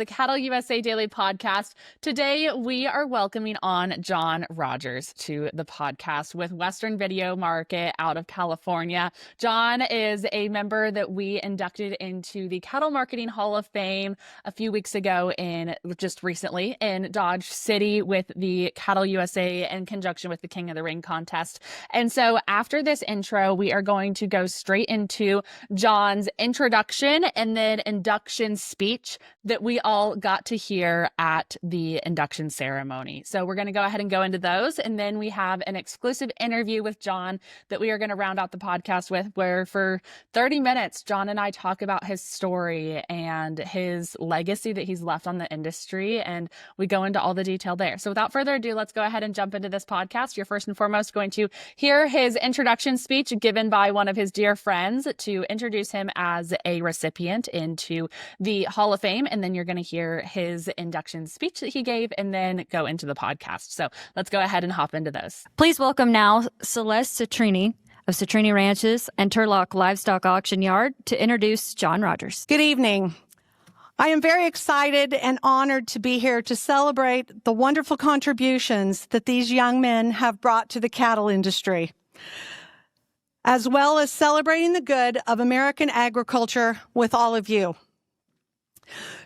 the CattleUSA Daily Podcast. Today, we are welcoming on John Rodgers to the podcast with Western Video Market out of California. John is a member that we inducted into the Cattle Marketing Hall of Fame a few weeks ago just recently in Dodge City with the CattleUSA in conjunction with the King of the Ring contest. And so after this intro, we are going to go straight into John's introduction and then induction speech that we all got to hear at the induction ceremony. So we're going to go ahead and go into those. And then we have an exclusive interview with John that we are going to round out the podcast with, where for 30 minutes, John and I talk about his story and his legacy that he's left on the industry. And we go into all the detail there. So without further ado, let's go ahead and jump into this podcast. You're first and foremost going to hear his introduction speech given by one of his dear friends to introduce him as a recipient into the Hall of Fame. And then you're going to hear his induction speech that he gave and then go into the podcast. So let's go ahead and hop into those. Please welcome now Celeste Citrini of Citrini Ranches and Turlock Livestock Auction Yard to introduce John Rodgers. Good evening. I am very excited and honored to be here to celebrate the wonderful contributions that these young men have brought to the cattle industry, as well as celebrating the good of American agriculture with all of you.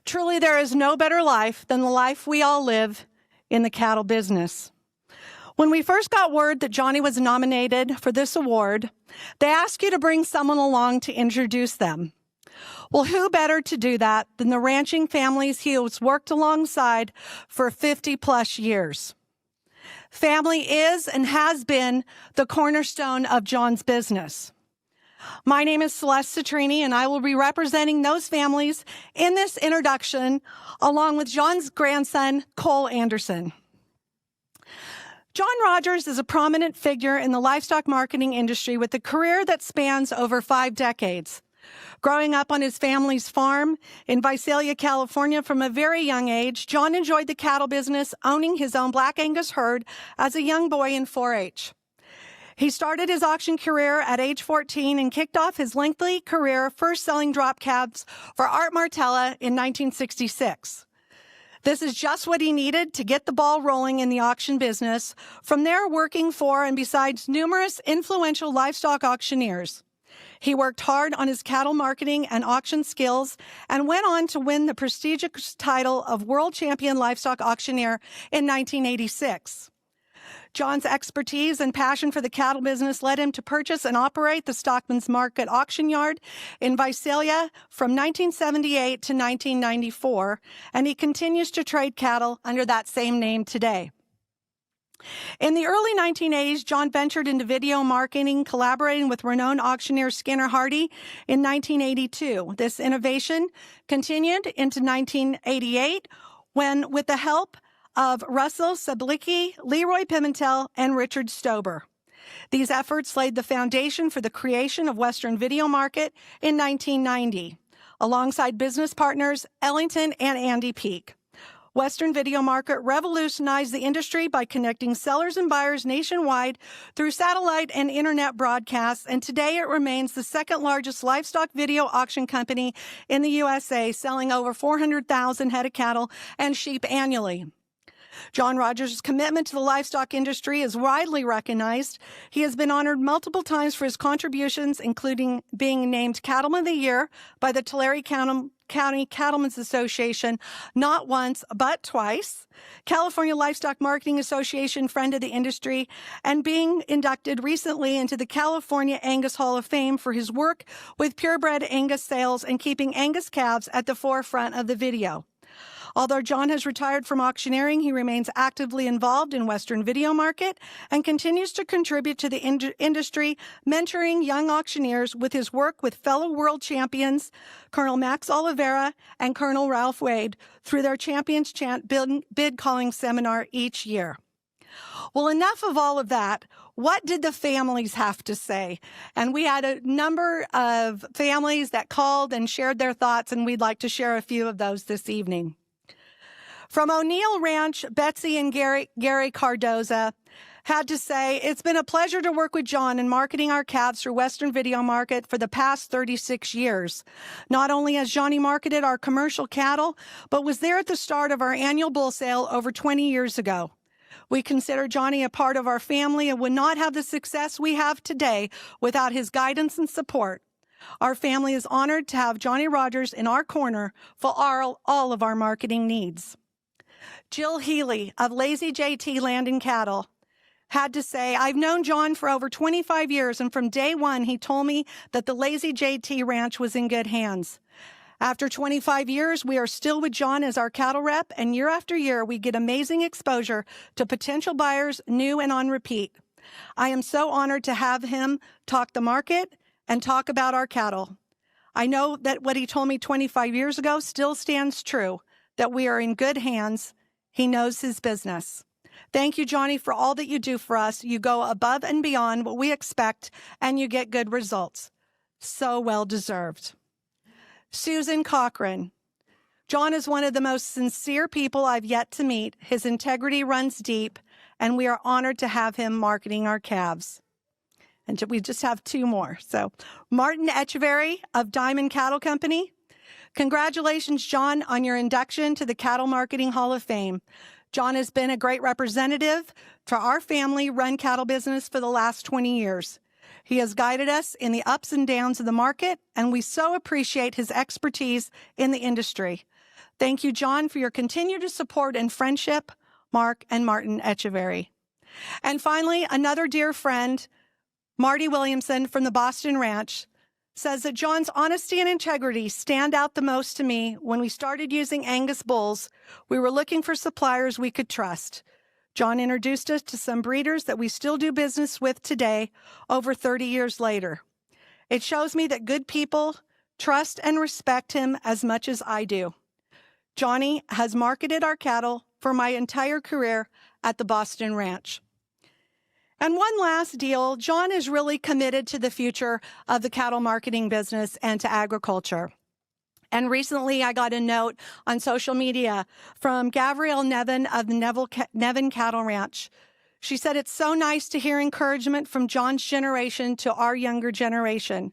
Truly, there is no better life than the life we all live in the cattle business. When we first got word that Johnny was nominated for this award, they asked you to bring someone along to introduce them. Well, who better to do that than the ranching families he has worked alongside for 50 plus years? Family is and has been the cornerstone of John's business. My name is Celeste Citrini, and I will be representing those families in this introduction, along with John's grandson, Cole Anderson. John Rodgers is a prominent figure in the livestock marketing industry with a career that spans over 5 decades. Growing up on his family's farm in Visalia, California from a very young age, John enjoyed the cattle business, owning his own Black Angus herd as a young boy in 4-H. He started his auction career at age 14 and kicked off his lengthy career first selling drop calves for Art Martella in 1966. This is just what he needed to get the ball rolling in the auction business, from there working for and besides numerous influential livestock auctioneers. He worked hard on his cattle marketing and auction skills and went on to win the prestigious title of World Champion Livestock Auctioneer in 1986. John's expertise and passion for the cattle business led him to purchase and operate the Stockman's Market Auction Yard in Visalia from 1978 to 1994, and he continues to trade cattle under that same name today. In the early 1980s, John ventured into video marketing, collaborating with renowned auctioneer Skinner Hardy in 1982. This innovation continued into 1988 when, with the help of Russell Sablicki, Leroy Pimentel, and Richard Stober. These efforts laid the foundation for the creation of Western Video Market in 1990, alongside business partners Ellington and Andy Peak. Western Video Market revolutionized the industry by connecting sellers and buyers nationwide through satellite and internet broadcasts, and today it remains the second largest livestock video auction company in the USA, selling over 400,000 head of cattle and sheep annually. John Rodgers' commitment to the livestock industry is widely recognized. He has been honored multiple times for his contributions, including being named Cattleman of the Year by the Tulare County Cattlemen's Association not once, but twice, California Livestock Marketing Association Friend of the Industry, and being inducted recently into the California Angus Hall of Fame for his work with purebred Angus sales and keeping Angus calves at the forefront of the video. Although John has retired from auctioneering, he remains actively involved in Western Video Market and continues to contribute to the industry, mentoring young auctioneers with his work with fellow world champions, Colonel Max Oliveira and Colonel Ralph Wade, through their Champions Chant bid calling seminar each year. Well, enough of all of that. What did the families have to say? And we had a number of families that called and shared their thoughts, and we'd like to share a few of those this evening. From O'Neill Ranch, Betsy and Gary Cardoza had to say, it's been a pleasure to work with John in marketing our calves through Western Video Market for the past 36 years. Not only has Johnny marketed our commercial cattle, but was there at the start of our annual bull sale over 20 years ago. We consider Johnny a part of our family and would not have the success we have today without his guidance and support. Our family is honored to have Johnny Rodgers in our corner for all of our marketing needs. Jill Healy of Lazy JT Land and Cattle had to say, I've known John for over 25 years, and from day one, he told me that the Lazy JT Ranch was in good hands. After 25 years, we are still with John as our cattle rep, and year after year, we get amazing exposure to potential buyers, new and on repeat. I am so honored to have him talk the market and talk about our cattle. I know that what he told me 25 years ago still stands true, that we are in good hands. He knows his business. Thank you, Johnny, for all that you do for us. You go above and beyond what we expect, and you get good results. So well deserved. Susan Cochran. John is one of the most sincere people I've yet to meet. His integrity runs deep, and we are honored to have him marketing our calves. And we just have two more. So, Martin Echeverry of Diamond Cattle Company. Congratulations, John, on your induction to the Cattle Marketing Hall of Fame. John has been a great representative for our family-run cattle business for the last 20 years. He has guided us in the ups and downs of the market, and we so appreciate his expertise in the industry. Thank you, John, for your continued support and friendship, Mark and Martin Echeverry. And finally, another dear friend, Marty Williamson from the Boston Ranch, says that John's honesty and integrity stand out the most to me. When we started using Angus bulls, we were looking for suppliers we could trust. John introduced us to some breeders that we still do business with today, over 30 years later. It shows me that good people trust and respect him as much as I do. Johnny has marketed our cattle for my entire career at the Boston Ranch. And one last deal, John is really committed to the future of the cattle marketing business and to agriculture. And recently I got a note on social media from Gabrielle Nevin of the Nevin Cattle Ranch. She said, it's so nice to hear encouragement from John's generation to our younger generation.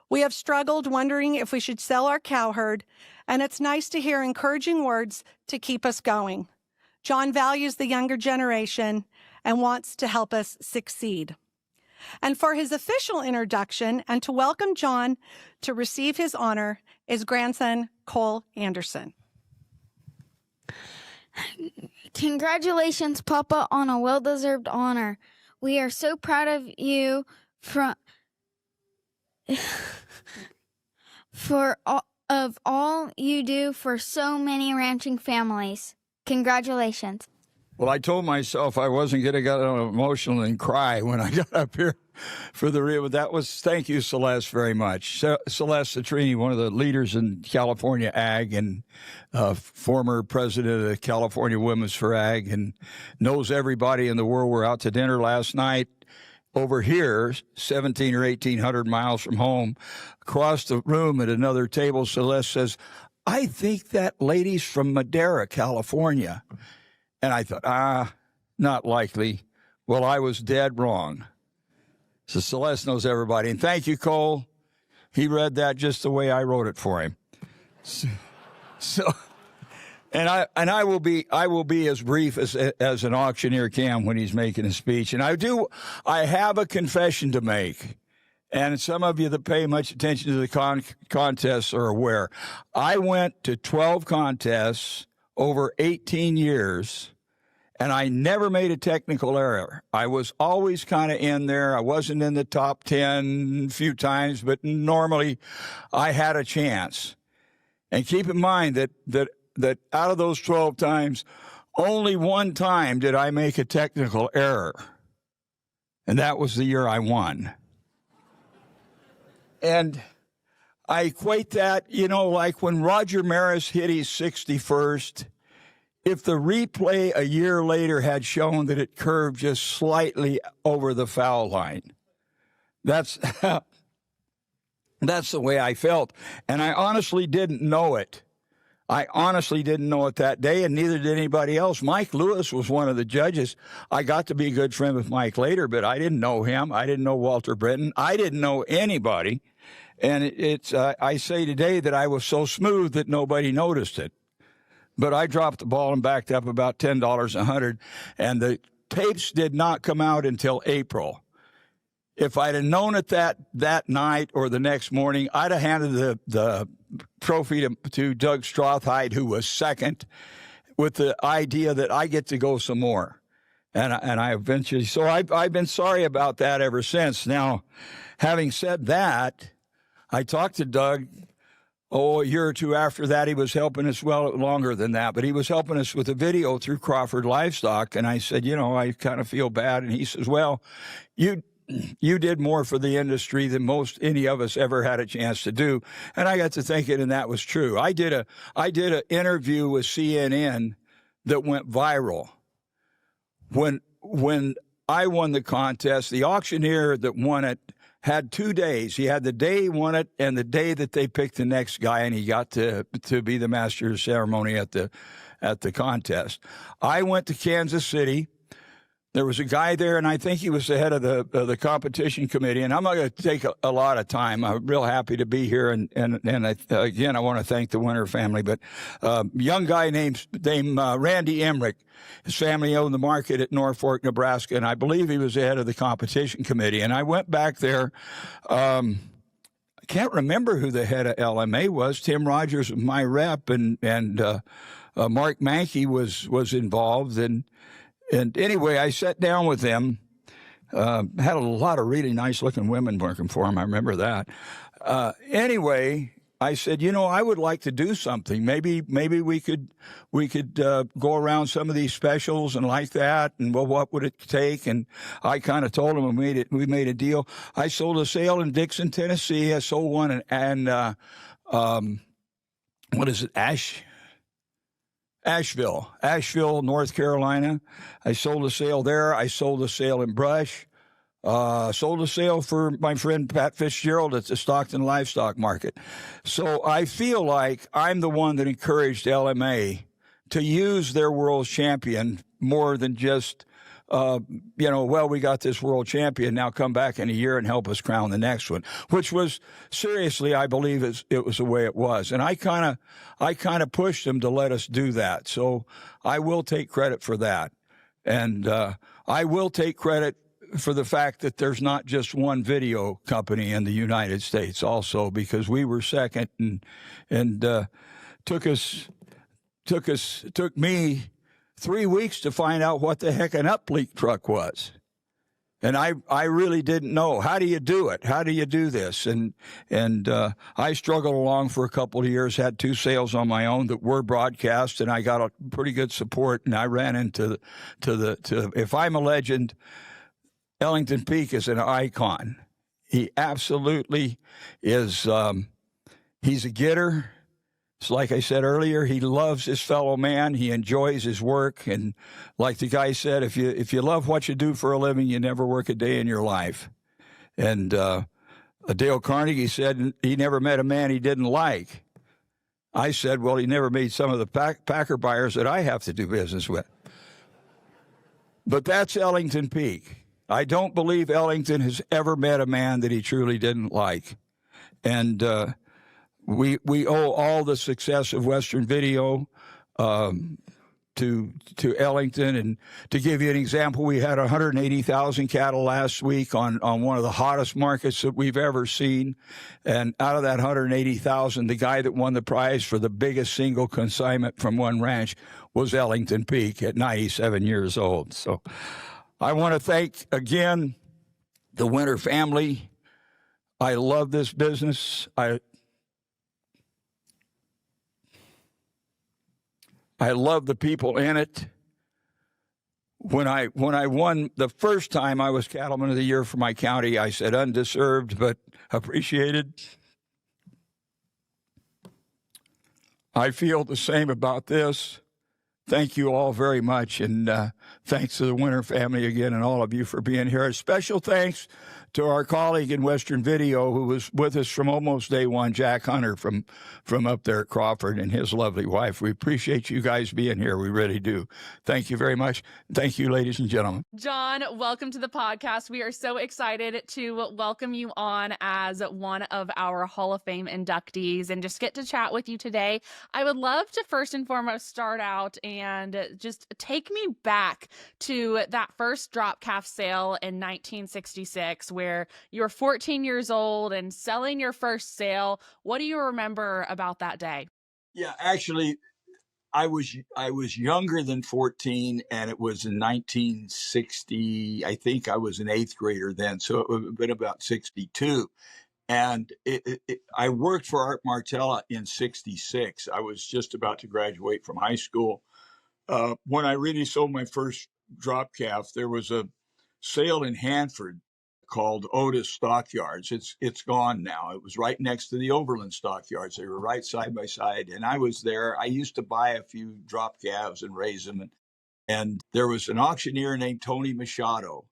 We have struggled wondering if we should sell our cow herd, and it's nice to hear encouraging words to keep us going. John values the younger generation and wants to help us succeed. And for his official introduction and to welcome John to receive his honor is grandson Cole Anderson. Congratulations, Papa, on a well-deserved honor. We are so proud of you for all you do for so many ranching families. Congratulations. Well, I told myself I wasn't going to get emotional and cry when I got up here for the real. Thank you, Celeste, very much. Celeste Citrini, one of the leaders in California Ag and former president of the California Women's for Ag, and knows everybody in the world. We're out to dinner last night over here, 17 or 1,800 miles from home. Across the room at another table, Celeste says, I think that lady's from Madera, California. And I thought, not likely. Well, I was dead wrong. So Celeste knows everybody. And thank you, Cole. He read that just the way I wrote it for him. And I will be as brief as an auctioneer can when he's making a speech. And I have a confession to make. And some of you that pay much attention to the contests are aware. I went to 12 contests over 18 years, and I never made a technical error. I was always kind of in there. I wasn't in the top 10 a few times, but normally I had a chance. And keep in mind that out of those 12 times, only one time did I make a technical error. And that was the year I won. And I equate that, like when Roger Maris hit his 61st, if the replay a year later had shown that it curved just slightly over the foul line. That's the way I felt. And I honestly didn't know it I honestly didn't know it that day, and neither did anybody else. Mike Lewis was one of the judges. I got to be a good friend with Mike later, but I didn't know him. I didn't know Walter Britton. I didn't know anybody. And I say today that I was so smooth that nobody noticed it. But I dropped the ball and backed up about $10 a 100, and the tapes did not come out until April. If I'd have known it that night or the next morning, I'd have handed the trophy to Doug Strothhide, who was second, with the idea that I get to go some more. And I eventually, so I've been sorry about that ever since. Now, having said that, I talked to Doug, a year or two after that. He was helping us, well, longer than that, but he was helping us with a video through Crawford Livestock. And I said, I kind of feel bad. And he says, well, you did more for the industry than any of us ever had a chance to do. And I got to thinking, and that was true. I did an interview with CNN that went viral. When I won the contest, the auctioneer that won it had 2 days. He had the day he won it and the day that they picked the next guy, and he got to be the master of ceremony at the contest. I went to Kansas City. There was a guy there, and I think he was the head of the competition committee. And I'm not going to take a lot of time. I'm real happy to be here. And again, I want to thank the Winter family. But young guy named Randy Emmerich. His family owned the market at Norfolk, Nebraska, and I believe he was the head of the competition committee. And I went back there. I can't remember who the head of LMA was. Tim Rogers was my rep, and Mark Mankey was involved. And anyway, I sat down with them, had a lot of really nice-looking women working for him. I remember that. Anyway, I said, I would like to do something. Maybe we could go around some of these specials and like that. And well, what would it take? And I kind of told him we made a deal. I sold a sale in Dixon, Tennessee. I sold one and what is it? Asheville, North Carolina. I sold a sale there. I sold a sale in Brush. Sold a sale for my friend Pat Fitzgerald at the Stockton Livestock Market. So I feel like I'm the one that encouraged LMA to use their world champion more than just, we got this world champion, now come back in a year and help us crown the next one, which was seriously, I believe it was the way it was. And I kind of pushed them to let us do that. So I will take credit for that. And I will take credit for the fact that there's not just one video company in the United States also, because we were second and took me 3 weeks to find out what the heck an uplink truck was. And I really didn't know. How do you do it? How do you do this? And I struggled along for a couple of years, had 2 sales on my own that were broadcast, and I got a pretty good support. And I ran into if I'm a legend, Ellington Peak is an icon. He absolutely is. He's a getter. It's like I said earlier, he loves his fellow man. He enjoys his work. And like the guy said, if you love what you do for a living, you never work a day in your life. And Dale Carnegie said he never met a man he didn't like. I said, well, he never made some of the Packer buyers that I have to do business with. But that's Ellington Peak. I don't believe Ellington has ever met a man that he truly didn't like. And we owe all the success of Western Video to Ellington. And to give you an example, we had 180,000 cattle last week on one of the hottest markets that we've ever seen. And out of that 180,000, the guy that won the prize for the biggest single consignment from one ranch was Ellington Peak at 97 years old. So I want to thank, again, the Winter family. I love this business. I love the people in it. When I won the first time I was Cattleman of the Year for my county, I said undeserved but appreciated. I feel the same about this. Thank you all very much, and thanks to the Winter family again and all of you for being here. A special thanks to our colleague in Western Video who was with us from almost day one, Jack Hunter from up there at Crawford, and his lovely wife. We appreciate you guys being here. We really do. Thank you very much. Thank you, ladies and gentlemen. John, welcome to the podcast. We are so excited to welcome you on as one of our Hall of Fame inductees and just get to chat with you today. I would love to first and foremost start out and just take me back to that first drop calf sale in 1966 where you were 14 years old and selling your first sale. What do you remember about that day? Yeah, actually, I was younger than 14, and it was in 1960. I think I was an eighth grader then, so it would have been about 62. And I worked for Art Martella in 66. I was just about to graduate from high school. When I really sold my first drop calf, there was a sale in Hanford called Otis Stockyards. It's gone now. It was right next to the Overland Stockyards. They were right side by side, and I was there. I used to buy a few drop calves and raise them, and there was an auctioneer named Tony Machado.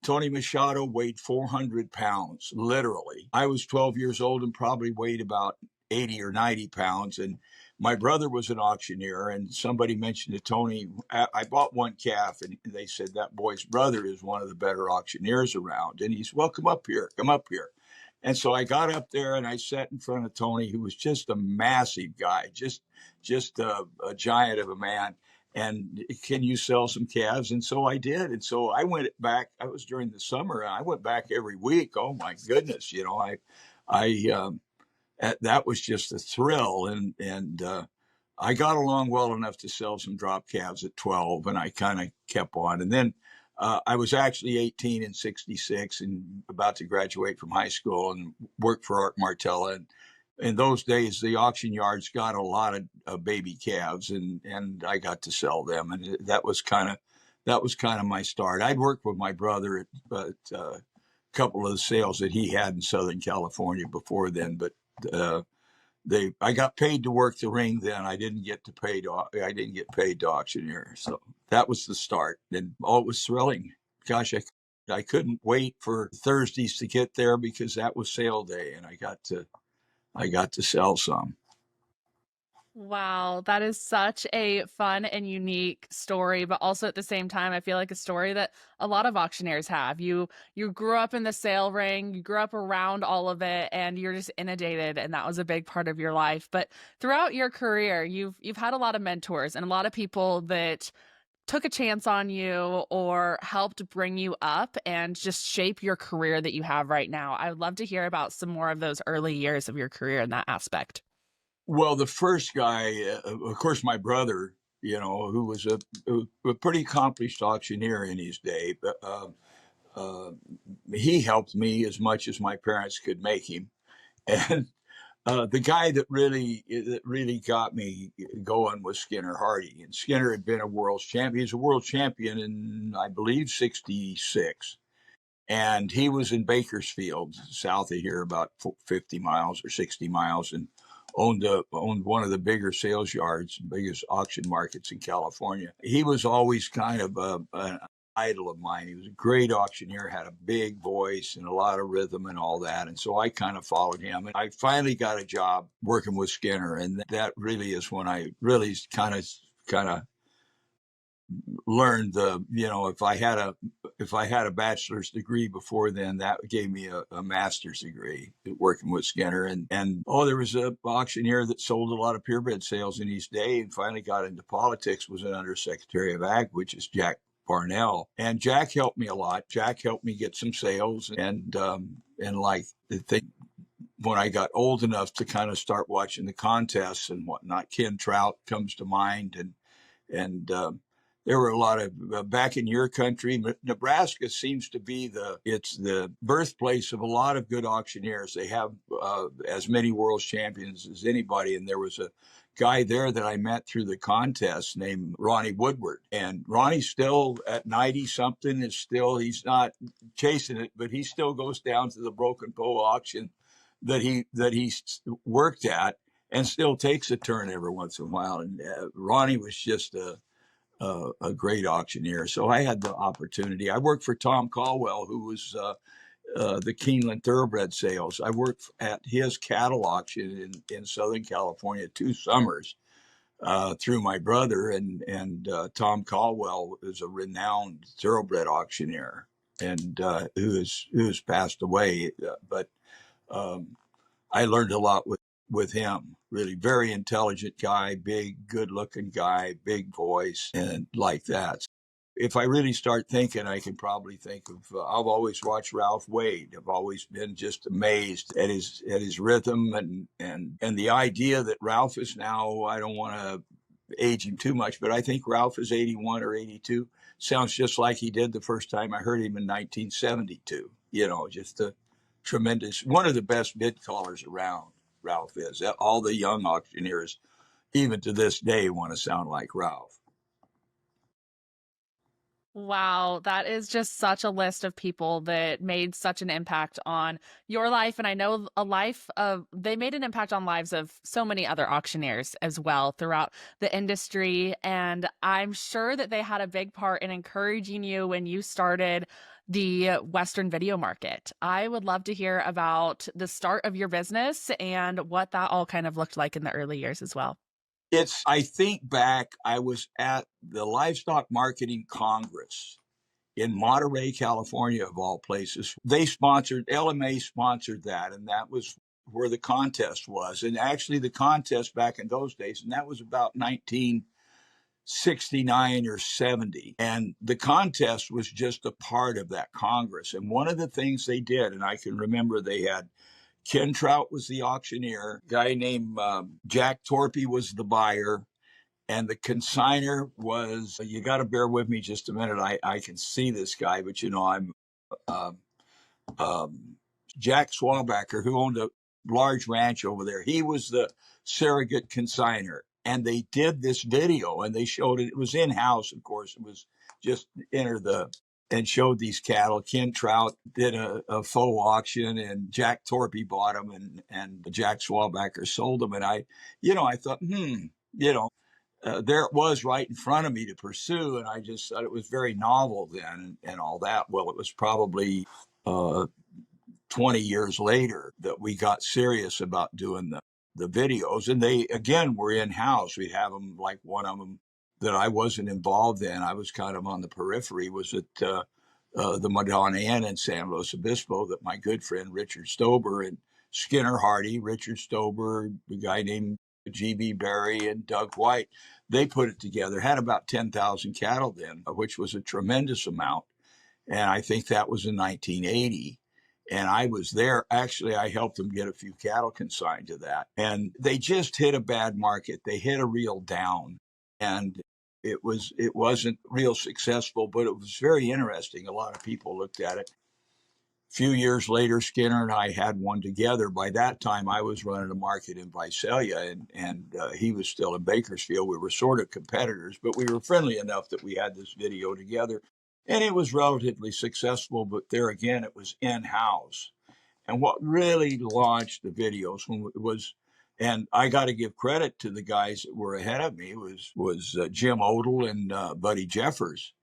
Tony Machado weighed 400 pounds, literally. I was 12 years old and probably weighed about 80 or 90 pounds, and my brother was an auctioneer, and somebody mentioned to Tony, I bought one calf, and they said that boy's brother is one of the better auctioneers around. And he said, well, come up here. And so I got up there and I sat in front of Tony, who was just a massive guy, just a giant of a man. And can you sell some calves? And so I did. And so I went back. I was during the summer, and I went back every week. Oh my goodness. That was just a thrill. And I got along well enough to sell some drop calves at 12, and I kind of kept on. And then I was actually 18 in 66 and about to graduate from high school and worked for Art Martella. And in those days, the auction yards got a lot of baby calves, and I got to sell them. And that was kind of my start. I'd worked with my brother at a couple of the sales that he had in Southern California before then, but I got paid to work the ring then. I didn't get paid to auctioneer. So that was the start. And it was thrilling. Gosh, I couldn't wait for Thursdays to get there because that was sale day, and I got to sell some. Wow, that is such a fun and unique story, but also at the same time, I feel like a story that a lot of auctioneers have. You grew up in the sale ring, you grew up around all of it, and you're just inundated, and that was a big part of your life. But throughout your career, you've had a lot of mentors and a lot of people that took a chance on you or helped bring you up and just shape your career that you have right now. I would love to hear about some more of those early years of your career in that aspect. Well, the first guy, of course, my brother, who was a pretty accomplished auctioneer in his day, but he helped me as much as my parents could make him. And the guy that really got me going was Skinner Hardy. And Skinner had been a world champion. He was a world champion in, I believe, 66. And he was in Bakersfield, south of here, about 50 miles or 60 miles, and owned one of the bigger sales yards, biggest auction markets in California. He was always kind of an idol of mine. He was a great auctioneer, had a big voice and a lot of rhythm and all that. And so I kind of followed him. And I finally got a job working with Skinner. And that really is when I really kind of learned if I had a bachelor's degree before then, that gave me a master's degree working with Skinner. And there was a auctioneer that sold a lot of purebred sales in his day and finally got into politics, was an undersecretary of ag, which is Jack Parnell. And Jack helped me a lot. Jack helped me get some sales and like the thing. When I got old enough to kind of start watching the contests and whatnot, Ken Trout comes to mind, and there were a lot of back in your country. Nebraska seems to be the birthplace of a lot of good auctioneers. They have as many world champions as anybody. And there was a guy there that I met through the contest named Ronnie Woodward. And Ronnie's still at 90 something. He's not chasing it, but he still goes down to the Broken Bow auction that he worked at and still takes a turn every once in a while. And Ronnie was just a great auctioneer. So I had the opportunity. I worked for Tom Caldwell, who was the Keeneland thoroughbred sales. I worked at his cattle auction in Southern California 2 summers through my brother, and Tom Caldwell is a renowned thoroughbred auctioneer, and who has passed away. But I learned a lot with him. Really, very intelligent guy, big, good-looking guy, big voice, and like that. If I really start thinking, I can probably think of. I've always watched Ralph Wade. I've always been just amazed at his rhythm and the idea that Ralph is now. I don't want to age him too much, but I think Ralph is 81 or 82. Sounds just like he did the first time I heard him in 1972. Just a tremendous, one of the best bid callers around. Ralph is. All the young auctioneers, even to this day, want to sound like Ralph. Wow, that is just such a list of people that made such an impact on your life. And I know they made an impact on lives of so many other auctioneers as well throughout the industry. And I'm sure that they had a big part in encouraging you when you started the Western video market. I would love to hear about the start of your business and what that all kind of looked like in the early years as well. I think back, I was at the Livestock Marketing Congress in Monterey, California, of all places. LMA sponsored that, and that was where the contest was. And actually the contest back in those days, and that was about 1969 or 70. And the contest was just a part of that Congress. And one of the things they did, and I can remember they had Ken Trout was the auctioneer. A guy named Jack Torpy was the buyer. And the consignor was, you got to bear with me just a minute. I can see this guy, but I'm Jack Swabacker, who owned a large ranch over there. He was the surrogate consignor. And they did this video and they showed it. It was in-house, of course. It was just and showed these cattle. Ken Trout did a faux auction, and Jack Torpy bought them, and Jack Swabacker sold them. And I thought, there it was right in front of me to pursue. And I just thought it was very novel then and all that. Well, it was probably 20 years later that we got serious about doing the videos. And they, again, were in-house. We'd have them, like one of them that I wasn't involved in. I was kind of on the periphery, was at the Madonna Inn in San Luis Obispo, that my good friend Richard Stober and Skinner Hardy, Richard Stober, a guy named G.B. Berry, and Doug White, they put it together. Had about 10,000 cattle then, which was a tremendous amount. And I think that was in 1980. And I was there. Actually, I helped them get a few cattle consigned to that. And they just hit a bad market. They hit a real down. And it wasn't real successful, but it was very interesting. A lot of people looked at it. A few years later, Skinner and I had one together. By that time, I was running a market in Visalia, and he was still in Bakersfield. We were sort of competitors, but we were friendly enough that we had this video together. And it was relatively successful, but there again, it was in-house. And what really launched the videos was, and I got to give credit to the guys that were ahead of me, was Jim Odell and Buddy Jeffers.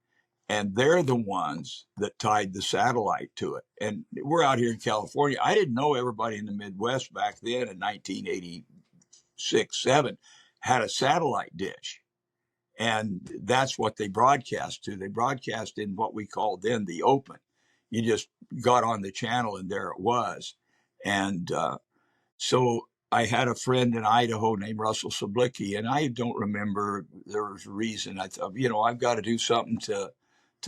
And they're the ones that tied the satellite to it. And we're out here in California. I didn't know everybody in the Midwest back then in 1986, 7 had a satellite dish. And that's what they broadcast to. They broadcast in what we called then the open. You just got on the channel and there it was. And so I had a friend in Idaho named Russell Sablicki, and I don't remember, there was a reason. I thought, I've got to do something to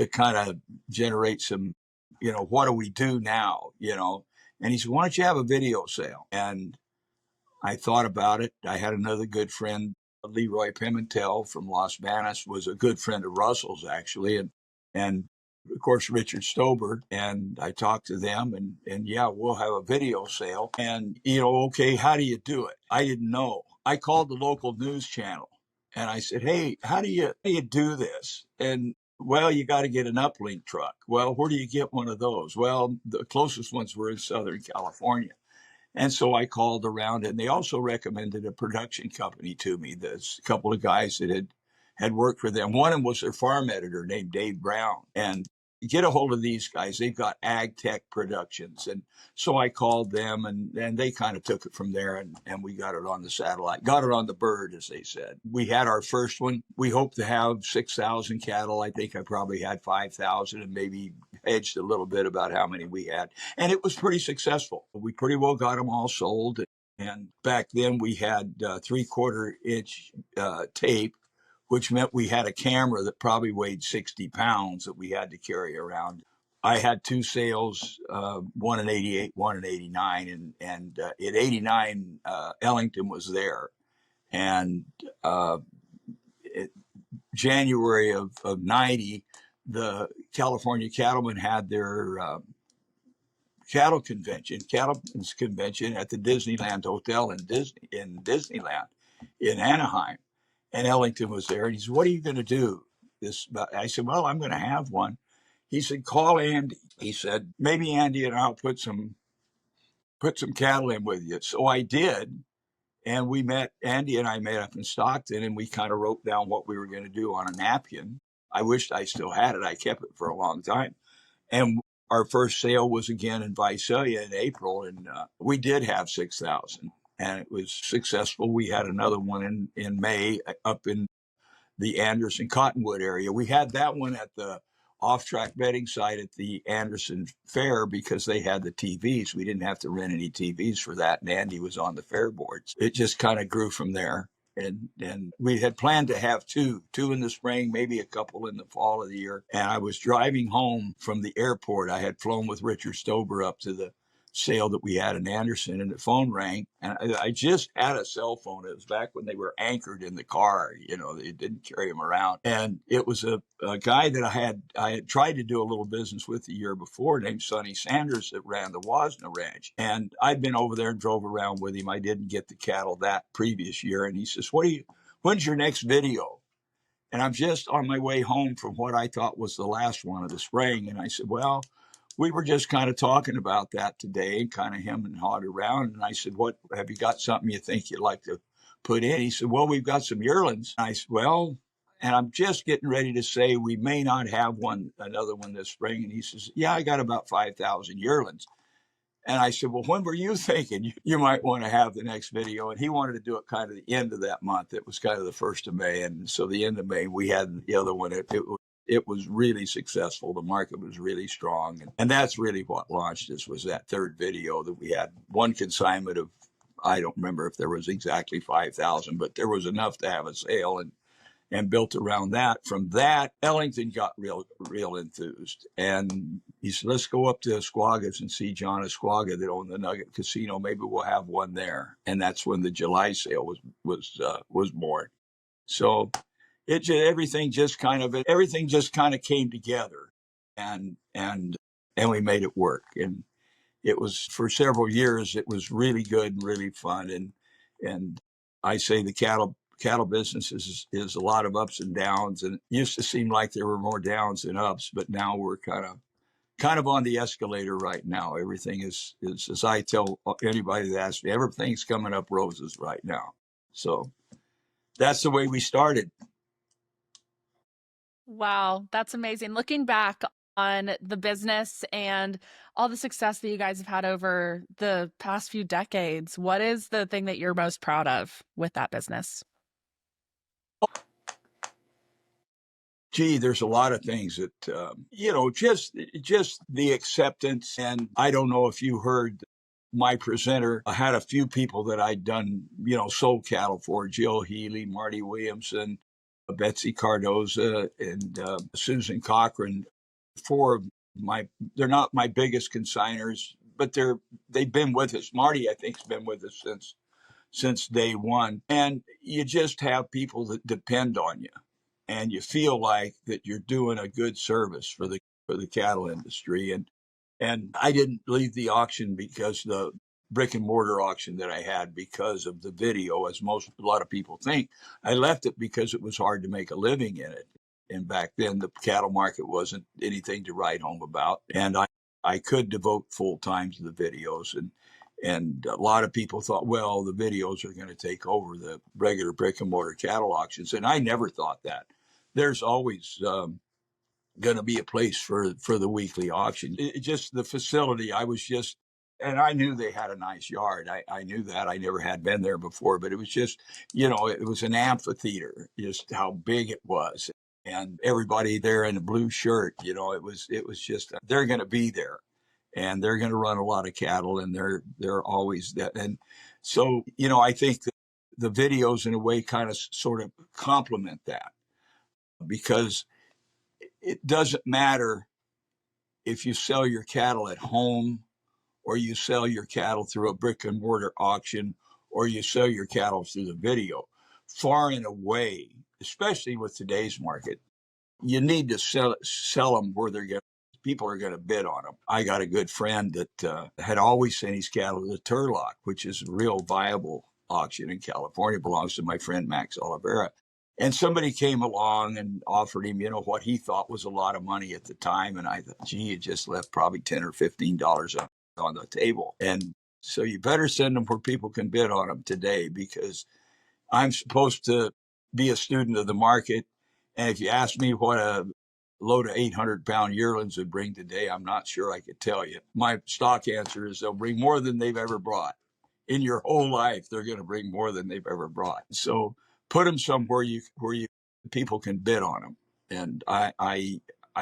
kind of generate some, what do we do now, And he said, why don't you have a video sale? And I thought about it. I had another good friend, Leroy Pimentel from Las Vegas, was a good friend of Russell's, actually. And of course, Richard Stober. And I talked to them and yeah, we'll have a video sale. And, okay, how do you do it? I didn't know. I called the local news channel and I said, hey, how do you do this? And well, you got to get an uplink truck. Well, where do you get one of those? Well, the closest ones were in Southern California. And so I called around, and they also recommended a production company to me. There's a couple of guys that had worked for them. One of them was their farm editor named Dave Brown. And, get a hold of these guys. They've got Ag Tech Productions. And so I called them, and they kind of took it from there, and we got it on the satellite, got it on the bird, as they said. We had our first one. We hope to have 6,000 cattle. I think I probably had 5,000 and maybe hedged a little bit about how many we had. And it was pretty successful. We pretty well got them all sold. And back then we had 3/4-inch tape, which meant we had a camera that probably weighed 60 pounds that we had to carry around. I had 2 sales, one in 88, one in 89. And in 89, Ellington was there. And January of 90, the California cattlemen had their cattlemen's convention at the Disneyland Hotel in Disneyland in Anaheim. And Ellington was there, and he said, "What are you going to do?" I said, "Well, I'm going to have one." He said, "Call Andy." He said, "Maybe Andy and I'll put some cattle in with you." So I did, and Andy and I met up in Stockton, and we kind of wrote down what we were going to do on a napkin. I wished I still had it. I kept it for a long time. And our first sale was again in Visalia in April, and we did have 6,000. And it was successful. We had another one in May up in the Anderson Cottonwood area. We had that one at the off-track betting site at the Anderson Fair because they had the TVs. We didn't have to rent any TVs for that, and Andy was on the fair boards. It just kind of grew from there. And we had planned to have two in the spring, maybe a couple in the fall of the year. And I was driving home from the airport. I had flown with Richard Stober up to the sale that we had in Anderson, and the phone rang, and I just had a cell phone. It was back when they were anchored in the car, they didn't carry them around. And it was a guy that I had tried to do a little business with the year before named Sonny Sanders that ran the Wasna Ranch. And I'd been over there and drove around with him. I didn't get the cattle that previous year. And he says, "When's your next video?" And I'm just on my way home from what I thought was the last one of the spring. And I said, "Well, we were just kind of talking about that today and kind of hemming and hawed around." And I said, "What, have you got something you think you'd like to put in?" He said, "Well, we've got some yearlings." I said, "Well," and I'm just getting ready to say we may not have another one this spring. And he says, "Yeah, I got about 5,000 yearlings." And I said, "Well, when were you thinking you might want to have the next video?" And he wanted to do it kind of the end of that month. It was kind of the 1st of May. And so the end of May, we had the other one. It was really successful. The market was really strong. And that's really what launched us, was that third video that we had one consignment of, I don't remember if there was exactly 5,000, but there was enough to have a sale, and built around that. From that, Ellington got real enthused. And he said, "Let's go up to Esquagas and see John Esquaga that owned the Nugget Casino. Maybe we'll have one there." And that's when the July sale was born. So everything just kind of came together, and we made it work. And it was, for several years, it was really good and really fun. And I say the cattle business is a lot of ups and downs, and it used to seem like there were more downs than ups, but now we're kind of on the escalator right now. Everything is, as I tell anybody that asks me, everything's coming up roses right now. So that's the way we started. Wow, that's amazing. Looking back on the business and all the success that you guys have had over the past few decades, what is the thing that you're most proud of with that business? Gee, there's a lot of things that, just the acceptance. And I don't know if you heard my presenter. I had a few people that I'd done, sold cattle for: Jill Healy, Marty Williamson, Betsy Cardoza, and Susan Cochran. They're not my biggest consigners, but they've been with us. Marty, I think, has been with us since day one. And you just have people that depend on you, and you feel like that you're doing a good service for the cattle industry. And I didn't leave the auction, because the brick and mortar auction that I had, because of the video, as a lot of people think. I left it because it was hard to make a living in it. And back then, the cattle market wasn't anything to write home about. And I could devote full time to the videos. And a lot of people thought, well, the videos are going to take over the regular brick and mortar cattle auctions. And I never thought that. There's always going to be a place for the weekly auction. Just the facility, and I knew they had a nice yard. I knew that. I never had been there before, but it was just, it was an amphitheater, just how big it was. And everybody there in a blue shirt, it was just, they're going to be there and they're going to run a lot of cattle, and they're always that. And so, I think that the videos in a way kind of sort of complement that, because it doesn't matter if you sell your cattle at home, or you sell your cattle through a brick and mortar auction, or you sell your cattle through the video. Far and away, especially with today's market, you need to sell them where people are going to bid on them. I got a good friend that had always sent his cattle to the Turlock, which is a real viable auction in California. It belongs to my friend Max Oliveira. And somebody came along and offered him, what he thought was a lot of money at the time. And I thought, gee, it just left probably $10 or $15 on the table. And so you better send them where people can bid on them today, because I'm supposed to be a student of the market. And if you ask me what a load of 800-pound yearlings would bring today, I'm not sure I could tell you. My stock answer is they'll bring more than they've ever brought. In your whole life, they're going to bring more than they've ever brought. So put them somewhere where people can bid on them. And I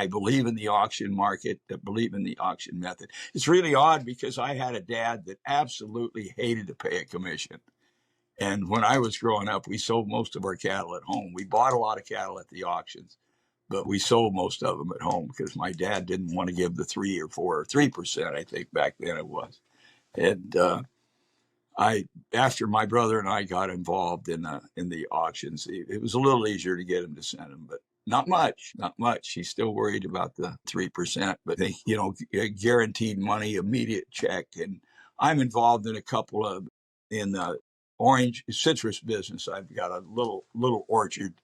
believe in the auction market. I believe in the auction method. It's really odd, because I had a dad that absolutely hated to pay a commission. And when I was growing up, we sold most of our cattle at home. We bought a lot of cattle at the auctions, but we sold most of them at home because my dad didn't want to give the 3 or 4 or 3%, I think back then it was. And after my brother and I got involved in the auctions, it was a little easier to get him to send them, but not much. He's still worried about the 3%, but they, guaranteed money, immediate check. And I'm involved in a couple in the orange citrus business. I've got a little orchard,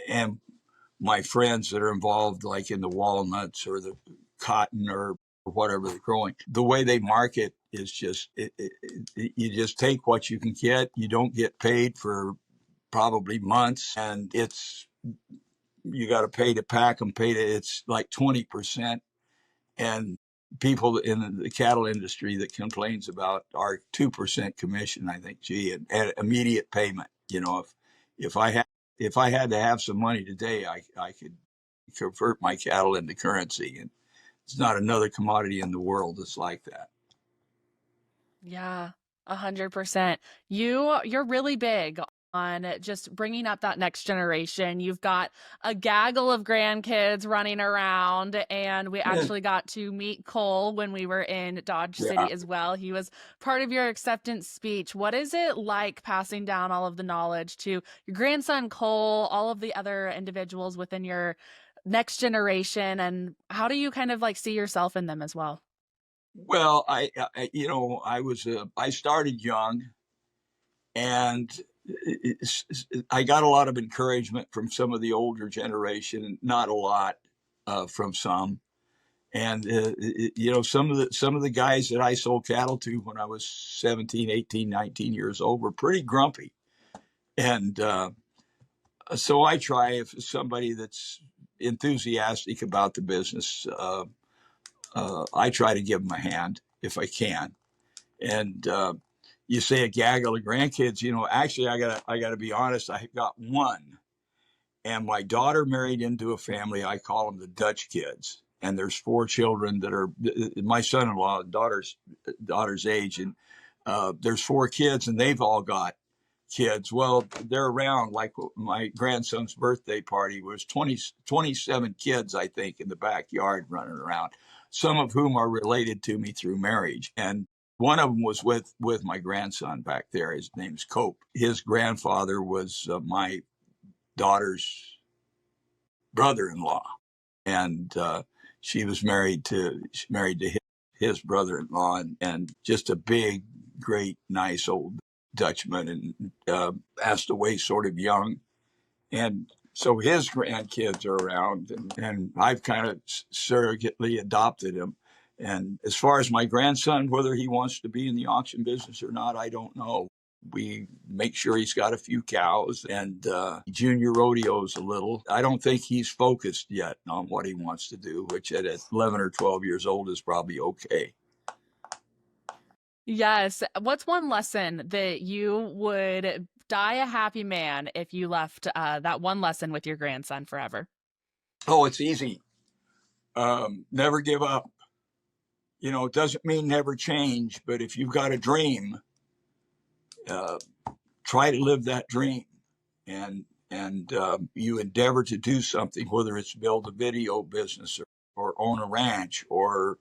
and my friends that are involved, like in the walnuts or the cotton or whatever they're growing, the way they market is just, you just take what you can get. You don't get paid for probably months, and you got to pay to pack them, it's like 20%. And people in the cattle industry that complains about our 2% commission, I think, gee, and immediate payment. If I had to have some money today, I could convert my cattle into currency, and it's not another commodity in the world that's like that. Yeah, 100%. You're really big on just bringing up that next generation. You've got a gaggle of grandkids running around, and we actually got to meet Cole when we were in Dodge City as well. He was part of your acceptance speech. What is it like passing down all of the knowledge to your grandson Cole, all of the other individuals within your next generation, and how do you kind of like see yourself in them as well? Well, I started young, and I got a lot of encouragement from some of the older generation, not a lot from some. And, some of the guys that I sold cattle to when I was 17, 18, 19 years old were pretty grumpy. And so I try, if somebody that's enthusiastic about the business, I try to give them a hand if I can. And you say a gaggle of grandkids, actually I gotta be honest, I got one. And my daughter married into a family, I call them the Dutch kids. And there's 4 children that are my son-in-law, daughter's age. And there's 4 kids, and they've all got kids. Well, they're around, like my grandson's birthday party was 27 kids, I think, in the backyard running around, some of whom are related to me through marriage. And one of them was with my grandson back there. His name's Cope. His grandfather was my daughter's brother-in-law, and she was married to his brother-in-law, and just a big, great, nice old Dutchman, and passed away sort of young. And so his grandkids are around, and I've kind of surrogately adopted him. And as far as my grandson, whether he wants to be in the auction business or not, I don't know. We make sure he's got a few cows and junior rodeos a little. I don't think he's focused yet on what he wants to do, which at 11 or 12 years old is probably okay. Yes. What's one lesson that you would die a happy man if you left that one lesson with your grandson forever? Oh, it's easy. Never give up. You know, it doesn't mean never change, but if you've got a dream, try to live that dream, and you endeavor to do something, whether it's build a video business or own a ranch or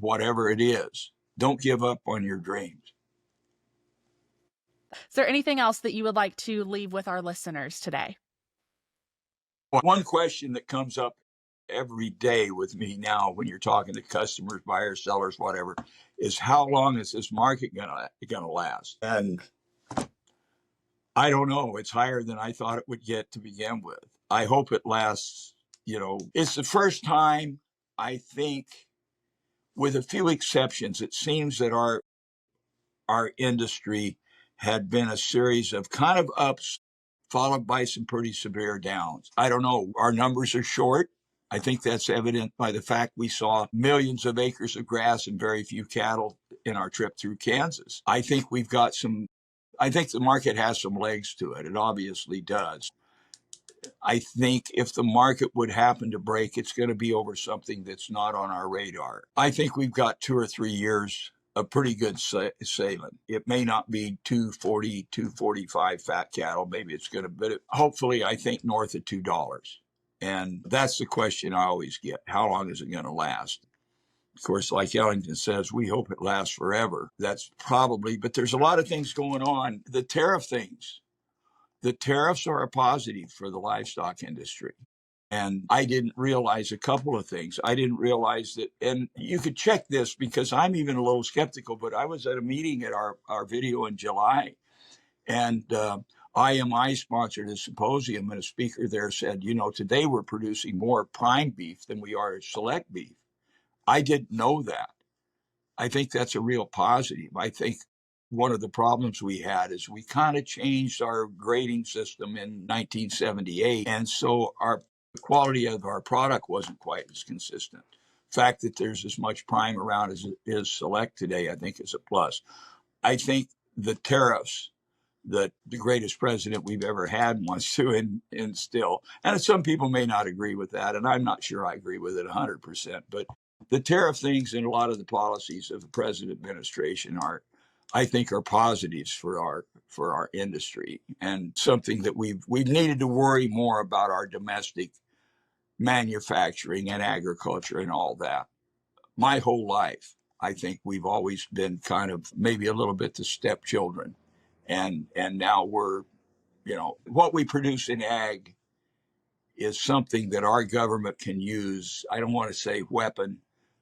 whatever it is. Don't give up on your dreams. Is there anything else that you would like to leave with our listeners today? One question that comes up every day with me now when you're talking to customers, buyers, sellers, whatever, is how long is this market gonna last? And I don't know. It's higher than I thought it would get to begin with. I hope it lasts. You know, it's the first time, I think, with a few exceptions, it seems that our industry had been a series of kind of ups followed by some pretty severe downs. I don't know. Our numbers are short. I think that's evident by the fact we saw millions of acres of grass and very few cattle in our trip through Kansas. I think the market has some legs to it. It obviously does. I think if the market would happen to break, it's going to be over something that's not on our radar. I think we've got 2 or 3 years of pretty good sailing. It may not be 240, 245 fat cattle. Maybe it's going to, but hopefully I think north of $2. And that's the question I always get. How long is it going to last? Of course, like Ellington says, we hope it lasts forever. That's probably, but there's a lot of things going on. The tariffs are a positive for the livestock industry. And I didn't realize a couple of things. I didn't realize that, and you could check this because I'm even a little skeptical, but I was at a meeting at our video in July, and IMI sponsored a symposium, and a speaker there said, you know, today we're producing more prime beef than we are select beef. I didn't know that. I think that's a real positive. I think one of the problems we had is we kind of changed our grading system in 1978. And so the quality of our product wasn't quite as consistent. The fact that there's as much prime around as is select today, I think is a plus. I think the tariffs that the greatest president we've ever had wants to instill, and some people may not agree with that, and I'm not sure I agree with it 100%, but the tariff things and a lot of the policies of the present administration I think are positives for our industry, and something that we've needed to worry more about our domestic manufacturing and agriculture and all that. My whole life, I think we've always been kind of maybe a little bit the stepchildren, and now we're, you know, what we produce in ag is something that our government can use. I don't want to say weapon,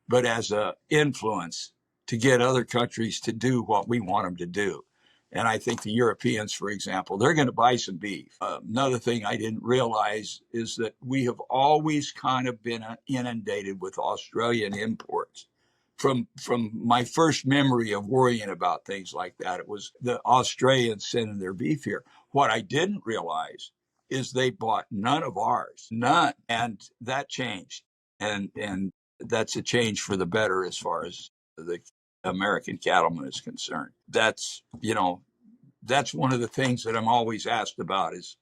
but as a influence to get other countries to do what we want them to do. And I think the Europeans, for example, they're going to buy some beef. Another thing I didn't realize is that we have always kind of been inundated with Australian imports. From my first memory of worrying about things like that, it was the Australians sending their beef here. What I didn't realize is they bought none of ours, none. And that changed. And that's a change for the better as far as the American cattleman is concerned. That's one of the things that I'm always asked about is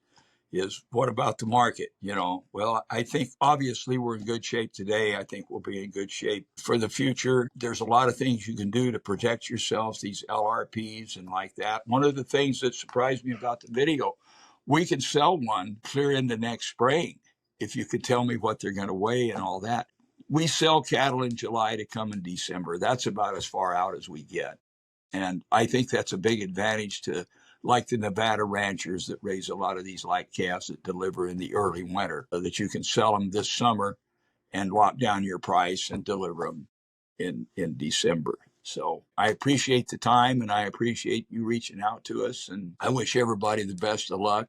what about the market? You know, well, I think obviously we're in good shape today. I think we'll be in good shape for the future. There's a lot of things you can do to protect yourselves, these LRPs and like that. One of the things that surprised me about the video, we can sell one clear into next spring if you could tell me what they're going to weigh and all that. We sell cattle in July to come in December. That's about as far out as we get. And I think that's a big advantage to, like the Nevada ranchers that raise a lot of these light calves that deliver in the early winter, that you can sell them this summer and lock down your price and deliver them in December. So I appreciate the time, and I appreciate you reaching out to us. And I wish everybody the best of luck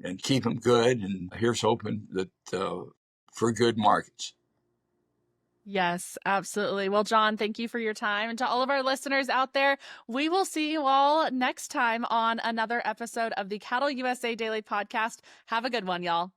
and keep them good. And here's hoping that for good markets. Yes, absolutely. Well, John, thank you for your time. And to all of our listeners out there, we will see you all next time on another episode of the Cattle USA Daily Podcast. Have a good one, y'all.